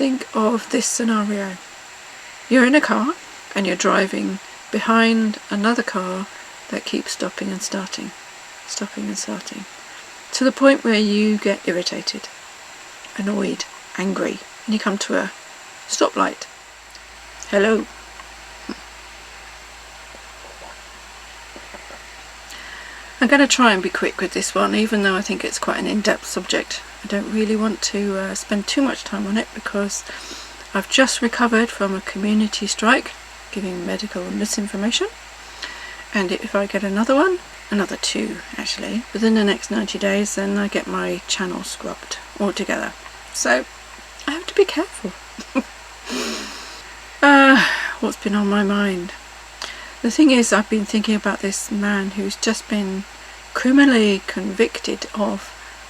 think of this scenario. You're in a car and you're driving behind another car that keeps stopping and starting, to the point where you get irritated, annoyed, angry, and you come to a stoplight. Hello. I'm going to try and be quick with this one, even though I think it's quite an in-depth subject. I don't really want to spend too much time on it because I've just recovered from a community strike giving medical misinformation, and if I get another two actually, within the next 90 days, then I get my channel scrubbed altogether. So I have to be careful. What's been on my mind? The thing is, I've been thinking about this man who's just been criminally convicted of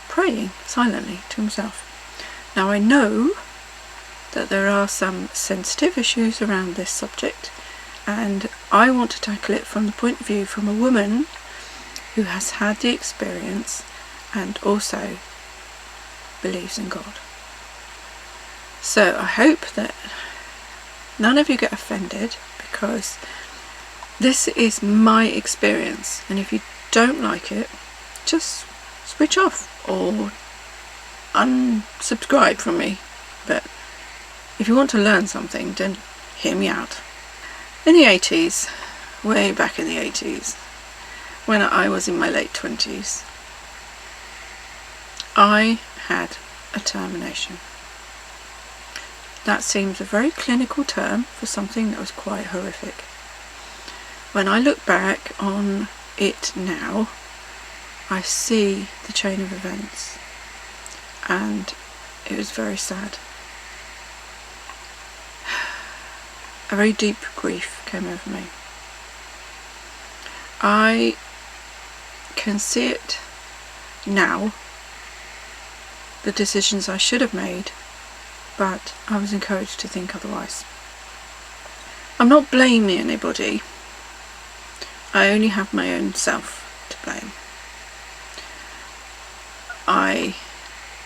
praying silently to himself. Now I know that there are some sensitive issues around this subject, and I want to tackle it from the point of view from a woman who has had the experience and also believes in God. So I hope that none of you get offended, because this is my experience, and if you don't like it, just switch off or unsubscribe from me. But if you want to learn something, then hear me out. In the 80s, way back in the 80s, when I was in my late 20s, I had a termination. That seems a very clinical term for something that was quite horrific. When I look back on it now, I see the chain of events, and it was very sad. A very deep grief came over me. I can see it now, the decisions I should have made, but I was encouraged to think otherwise. I'm not blaming anybody. I only have my own self to blame. I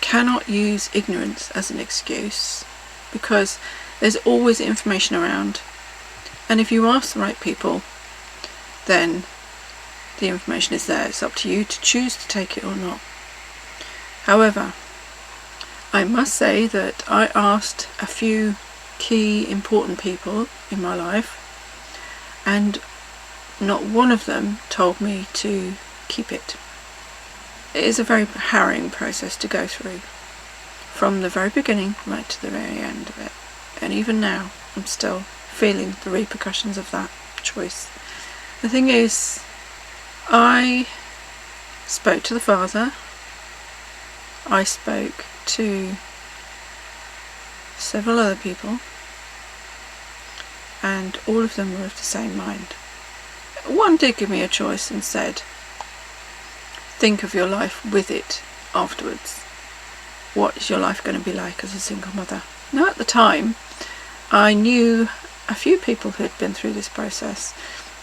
cannot use ignorance as an excuse, because there's always information around, and if you ask the right people, then the information is there. It's up to you to choose to take it or not. However, I must say that I asked a few key important people in my life, and not one of them told me to keep it. It is a very harrowing process to go through, from the very beginning right to the very end of it. And even now, I'm still feeling the repercussions of that choice. The thing is, I spoke to the Father, I spoke to several other people, and all of them were of the same mind. One did give me a choice and said, think of your life with it afterwards. What is your life going to be like as a single mother? Now, at the time, I knew a few people who had been through this process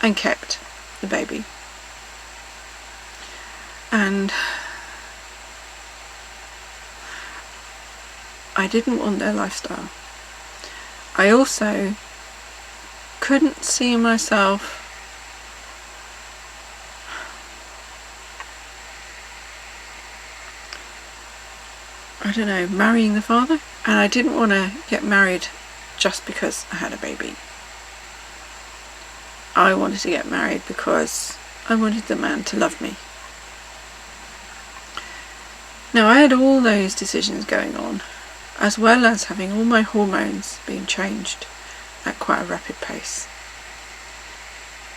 and kept the baby. And I didn't want their lifestyle. I also couldn't see myself marrying the father, and I didn't want to get married just because I had a baby. I wanted to get married because I wanted the man to love me. Now, I had all those decisions going on, as well as having all my hormones being changed at quite a rapid pace.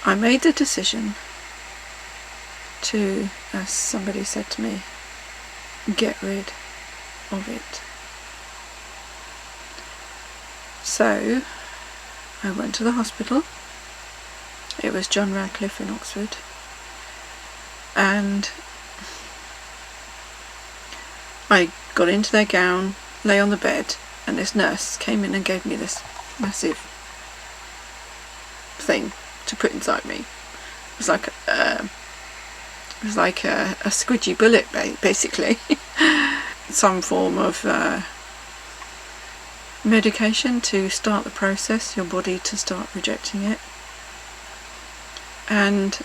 I made the decision to, as somebody said to me, get rid of it. So I went to the hospital. It was John Radcliffe in Oxford, and I got into their gown, lay on the bed, and this nurse came in and gave me this massive thing to put inside me. It was like a squidgy bullet, basically. Some form of medication to start the process, your body to start rejecting it. And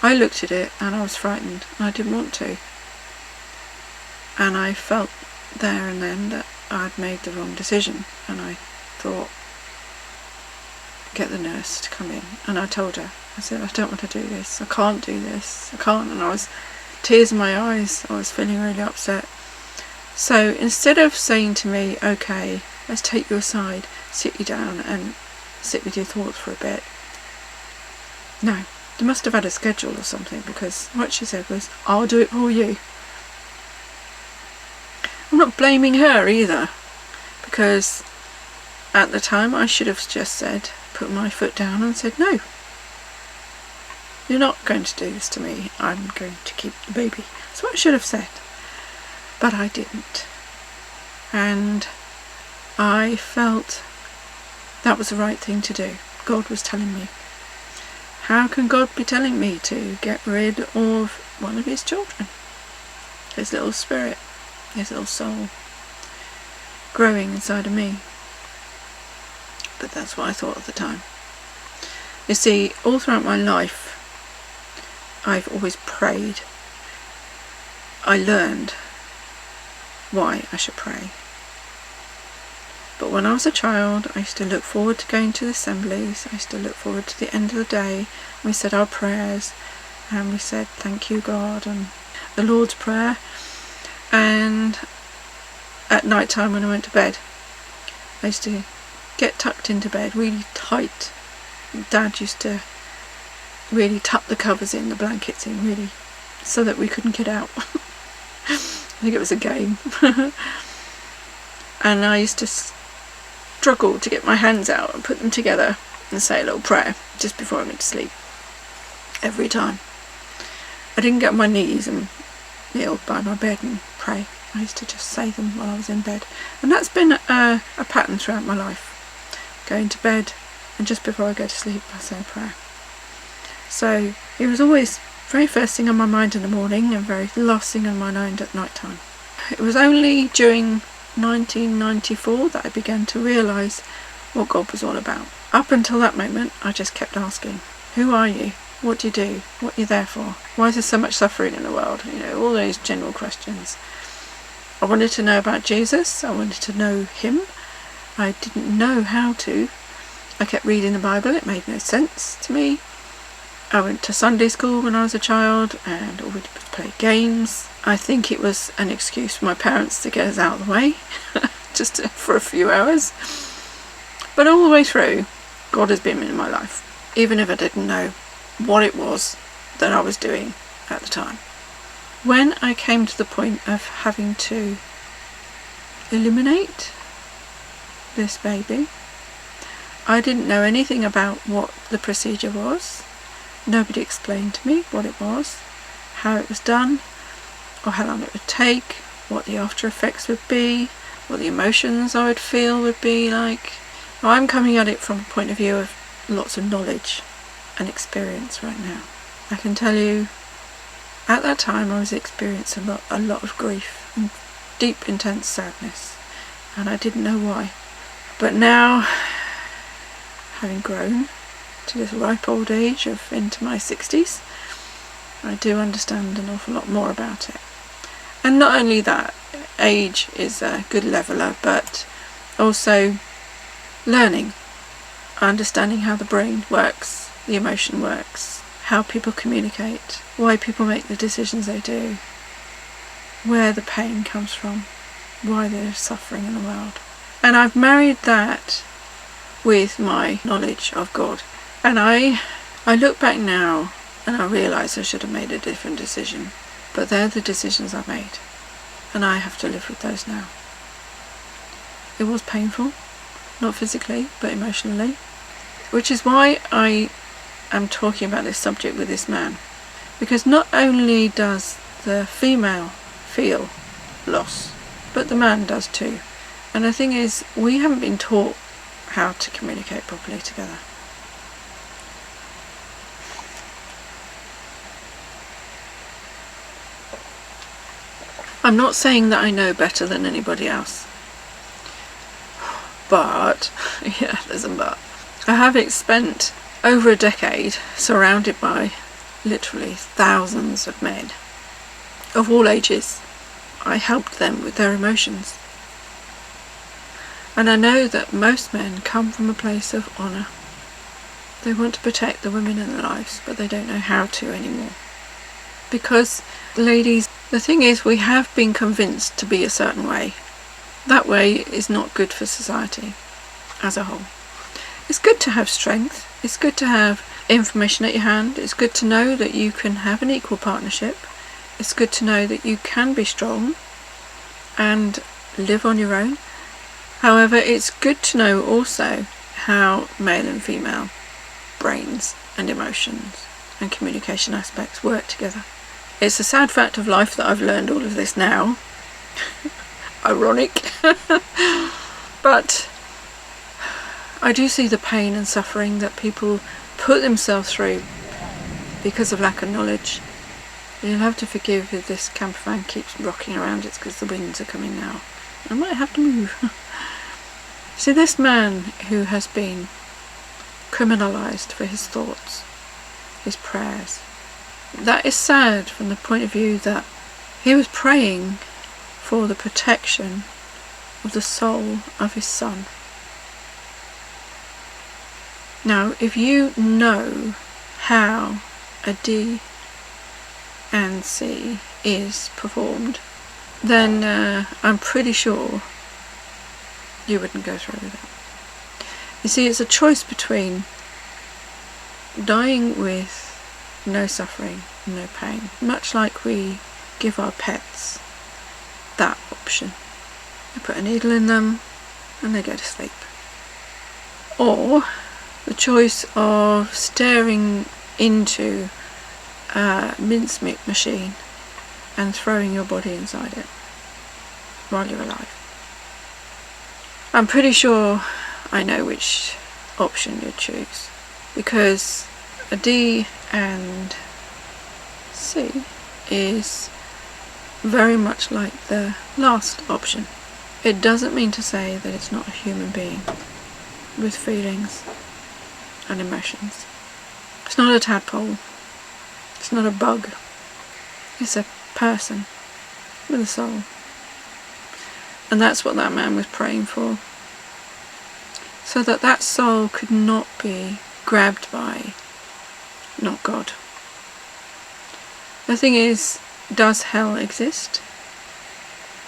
I looked at it and I was frightened. I didn't want to. And I felt there and then that I'd made the wrong decision. And I thought, get the nurse to come in. And I told her, I said, I don't want to do this. I can't do this. I can't. And I was tears in my eyes. I was feeling really upset. So instead of saying to me, okay, let's take you aside, sit you down and sit with your thoughts for a bit. No, they must have had a schedule or something, because what she said was, I'll do it for you. I'm not blaming her either, because at the time I should have just said, put my foot down and said, no, you're not going to do this to me. I'm going to keep the baby. That's what I should have said. But I didn't. And I felt that was the right thing to do. God was telling me. How can God be telling me to get rid of one of his children? His little spirit, his little soul, growing inside of me. But that's what I thought at the time. You see, all throughout my life, I've always prayed. I learned why I should pray. But when I was a child, I used to look forward to going to the assemblies. I used to look forward to the end of the day. We said our prayers, and we said, thank you, God, and the Lord's Prayer. And at night time when I went to bed, I used to get tucked into bed really tight. Dad used to really tuck the covers in, the blankets in, really, so that we couldn't get out. I think it was a game. And I used to struggle to get my hands out and put them together and say a little prayer just before I went to sleep. Every time. I didn't get on my knees and kneel by my bed and pray. I used to just say them while I was in bed. And that's been a pattern throughout my life. Going to bed, and just before I go to sleep I say a prayer. So it was always very first thing on my mind in the morning and very last thing on my mind at night time. It was only during 1994 that I began to realise what God was all about. Up until that moment I just kept asking, who are you? What do you do? What are you there for? Why is there so much suffering in the world? You know, all those general questions. I wanted to know about Jesus. I wanted to know him. I didn't know how to. I kept reading the Bible. It made no sense to me. I went to Sunday school when I was a child and all we did was play games. I think it was an excuse for my parents to get us out of the way, just for a few hours. But all the way through, God has been in my life, even if I didn't know what it was that I was doing at the time. When I came to the point of having to eliminate this baby, I didn't know anything about what the procedure was. Nobody explained to me what it was, how it was done, or how long it would take, what the after effects would be, what the emotions I would feel would be like. Well, I'm coming at it from a point of view of lots of knowledge and experience right now. I can tell you, at that time I was experiencing a lot of grief and deep, intense sadness, and I didn't know why. But now, having grown to this ripe old age of into my 60s, I do understand an awful lot more about it. And not only that, age is a good leveler, but also learning, understanding how the brain works, the emotion works, how people communicate, why people make the decisions they do, where the pain comes from, why there's suffering in the world. And I've married that with my knowledge of God. And I look back now and I realise I should have made a different decision. But they're the decisions I made. And I have to live with those now. It was painful, not physically, but emotionally. Which is why I am talking about this subject with this man. Because not only does the female feel loss, but the man does too. And the thing is, we haven't been taught how to communicate properly together. I'm not saying that I know better than anybody else, but, yeah, there's a but. I have spent over a decade surrounded by literally thousands of men of all ages. I helped them with their emotions. And I know that most men come from a place of honour. They want to protect the women in their lives, but they don't know how to anymore. Because, ladies, the thing is, we have been convinced to be a certain way. That way is not good for society as a whole. It's good to have strength. It's good to have information at your hand. It's good to know that you can have an equal partnership. It's good to know that you can be strong and live on your own. However, it's good to know also how male and female brains and emotions and communication aspects work together. It's a sad fact of life that I've learned all of this now. Ironic. But I do see the pain and suffering that people put themselves through because of lack of knowledge. You'll have to forgive if this camper van keeps rocking around. It's because the winds are coming now. I might have to move. See, this man who has been criminalised for his thoughts, his prayers, that is sad from the point of view that he was praying for the protection of the soul of his son. Now, if you know how a D and C is performed, then I'm pretty sure you wouldn't go through with it. You see, it's a choice between dying with no suffering, no pain, much like we give our pets that option. We put a needle in them and they go to sleep. Or the choice of staring into a mincemeat machine and throwing your body inside it while you're alive. I'm pretty sure I know which option you'd choose, because a D and C is very much like the last option. It doesn't mean to say that it's not a human being with feelings and emotions. It's not a tadpole. It's not a bug. It's a person with a soul. And that's what that man was praying for. So that that soul could not be grabbed by, not God. The thing is, does hell exist?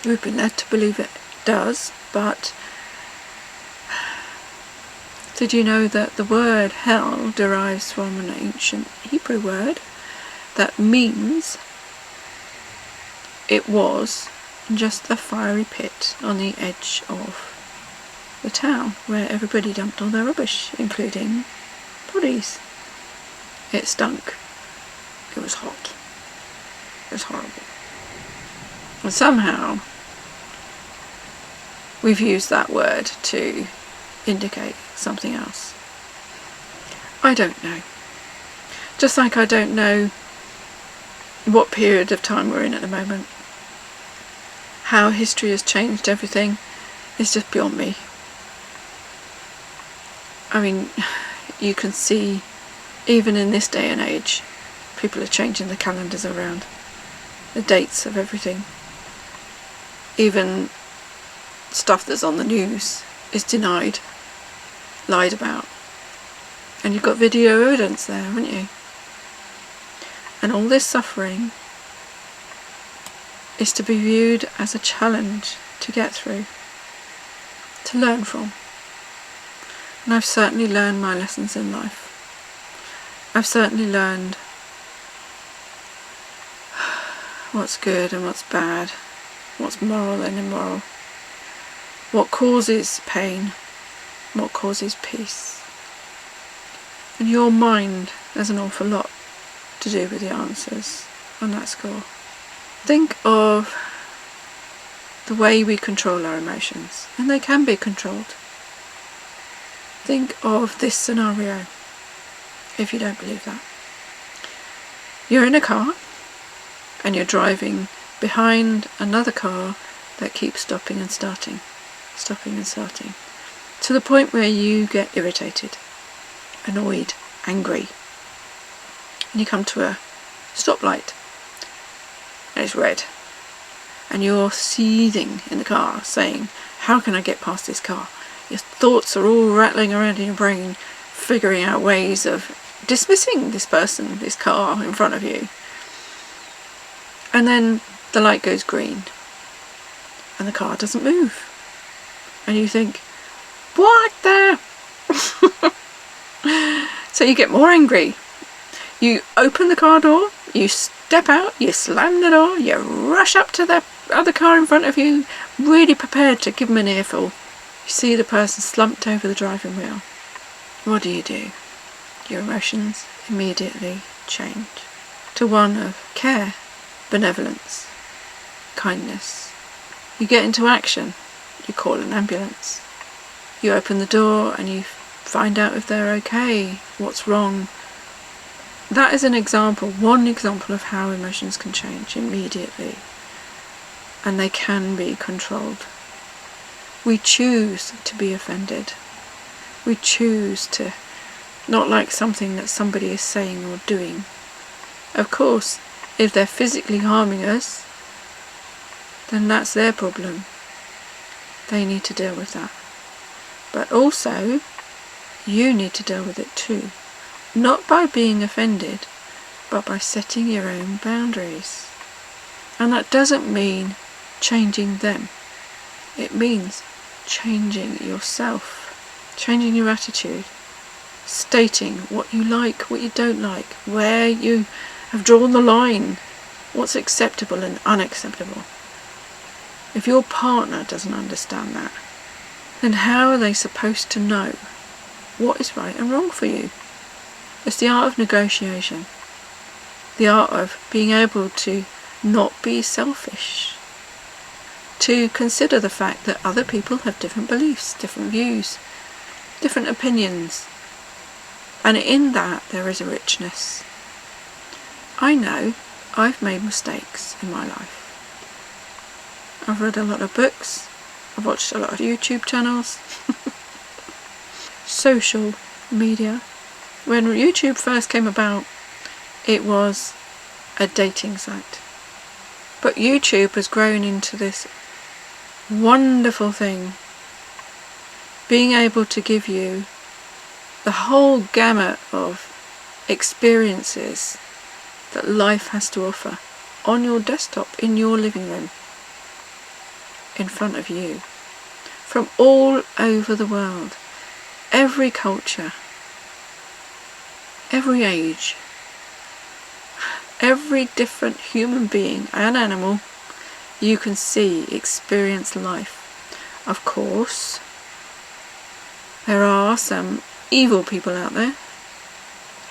We've been led to believe it does, but did you know that the word hell derives from an ancient Hebrew word that means it was just a fiery pit on the edge of the town where everybody dumped all their rubbish, including bodies. It stunk. It was hot. It was horrible. And somehow we've used that word to indicate something else. I don't know. Just like I don't know what period of time we're in at the moment. How history has changed everything is just beyond me. I mean, you can see, even in this day and age, people are changing the calendars around, the dates of everything. Even stuff that's on the news is denied, lied about. And you've got video evidence there, haven't you? And all this suffering is to be viewed as a challenge to get through, to learn from. And I've certainly learned my lessons in life. I've certainly learned what's good and what's bad, what's moral and immoral, what causes pain, what causes peace. And your mind has an awful lot to do with the answers on that score. Think of the way we control our emotions, and they can be controlled. Think of this scenario, if you don't believe that. You're in a car and you're driving behind another car that keeps stopping and starting, to the point where you get irritated, annoyed, angry, and you come to a stoplight and it's red, and you're seething in the car saying, how can I get past this car? Your thoughts are all rattling around in your brain, figuring out ways of dismissing this person, this car in front of you. And then the light goes green and the car doesn't move, and you think, what the? So you get more angry. You open the car door, you step out, you slam the door, you rush up to the other car in front of you, really prepared to give them an earful. You see the person slumped over the driving wheel. What do? Your emotions immediately change to one of care, benevolence, kindness. You get into action. You call an ambulance. You open the door and you find out if they're okay, what's wrong. That is one example of how emotions can change immediately, and they can be controlled. We choose to be offended. We choose to not like something that somebody is saying or doing. Of course, if they're physically harming us, then that's their problem. They need to deal with that. But also, you need to deal with it too. Not by being offended, but by setting your own boundaries. And that doesn't mean changing them. It means changing yourself, changing your attitude, stating what you like, what you don't like, where you have drawn the line, what's acceptable and unacceptable. If your partner doesn't understand that, then how are they supposed to know what is right and wrong for you? It's the art of negotiation, the art of being able to not be selfish, to consider the fact that other people have different beliefs, different views, different opinions, and in that there is a richness. I know I've made mistakes in my life. I've read a lot of books, I've watched a lot of YouTube channels, social media. When YouTube first came about, it was a dating site. But YouTube has grown into this wonderful thing, being able to give you the whole gamut of experiences that life has to offer on your desktop, in your living room, in front of you, from all over the world, every culture, every age, every different human being and animal you can see, experience life. Of course, there are some evil people out there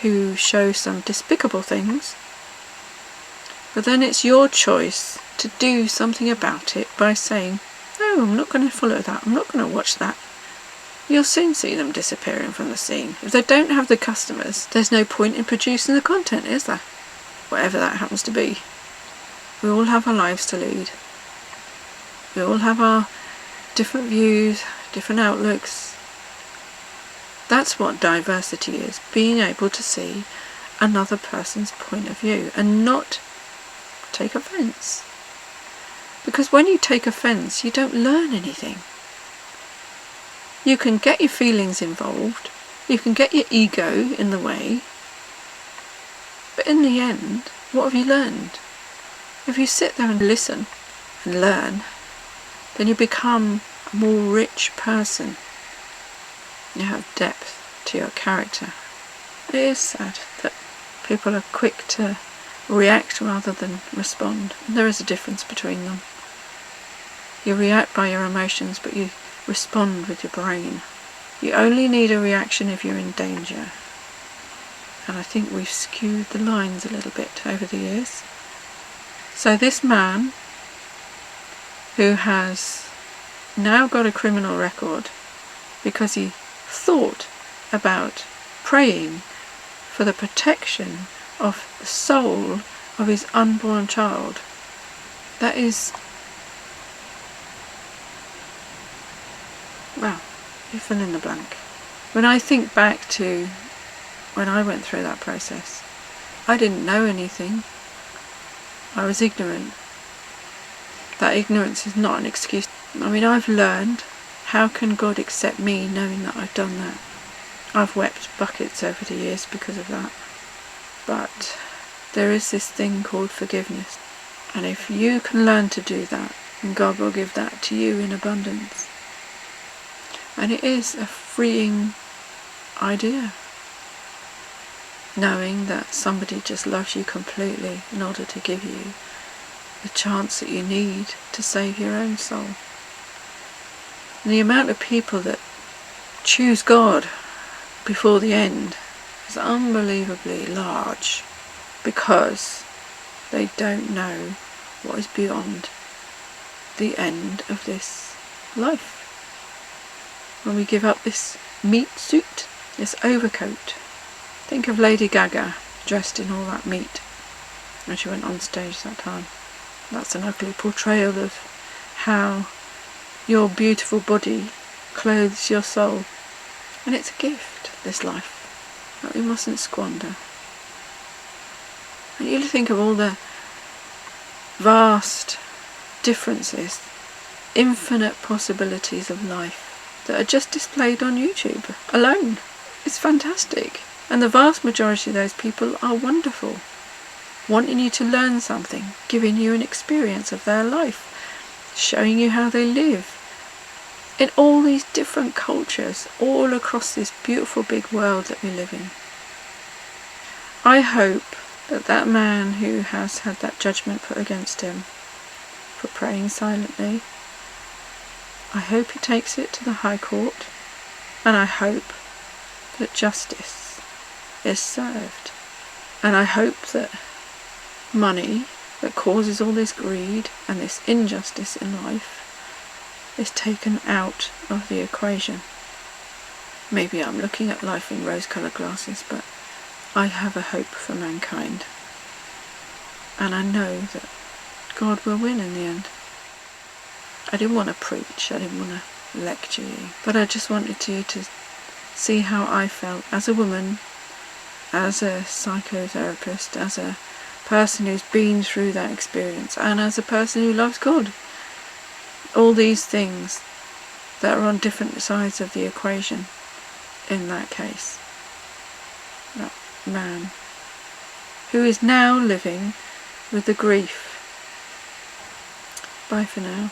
who show some despicable things, but then it's your choice to do something about it by saying, no, I'm not going to follow that, I'm not going to watch that. You'll soon see them disappearing from the scene. If they don't have the customers, there's no point in producing the content, is there? Whatever that happens to be. We all have our lives to lead. We all have our different views, different outlooks. That's what diversity is, being able to see another person's point of view and not take offence. Because when you take offence, you don't learn anything. You can get your feelings involved, you can get your ego in the way, but in the end, what have you learned? If you sit there and listen and learn, then you become a more rich person. You have depth to your character. It is sad that people are quick to react rather than respond. And there is a difference between them. You react by your emotions, but you respond with your brain. You only need a reaction if you're in danger. And I think we've skewed the lines a little bit over the years. So this man, who has now got a criminal record because he thought about praying for the protection of the soul of his unborn child, That is, well, you fill in the blank. When I think back to when I went through that process, I didn't know anything. I was ignorant. That ignorance is not an excuse. I mean, I've learned, how can God accept me knowing that I've done that? I've wept buckets over the years because of that. But there is this thing called forgiveness. And if you can learn to do that, then God will give that to you in abundance. And it is a freeing idea, knowing that somebody just loves you completely in order to give you the chance that you need to save your own soul. And the amount of people that choose God before the end is unbelievably large, because they don't know what is beyond the end of this life. When we give up this meat suit, this overcoat. Think of Lady Gaga dressed in all that meat when she went on stage that time. That's an ugly portrayal of how your beautiful body clothes your soul. And it's a gift, this life, that we mustn't squander. And you think of all the vast differences, infinite possibilities of life that are just displayed on YouTube alone. It's fantastic. And the vast majority of those people are wonderful, wanting you to learn something, giving you an experience of their life, showing you how they live in all these different cultures all across this beautiful big world that we live in. I hope that that man who has had that judgment put against him for praying silently, I hope he takes it to the High Court, and I hope that justice is served. And I hope that money that causes all this greed and this injustice in life is taken out of the equation. Maybe I'm looking at life in rose-coloured glasses, but I have a hope for mankind. And I know that God will win in the end. I didn't want to preach, I didn't want to lecture you, but I just wanted you to see how I felt as a woman, as a psychotherapist, as a person who's been through that experience, and as a person who loves God. All these things that are on different sides of the equation in that case. That man who is now living with the grief. Bye for now.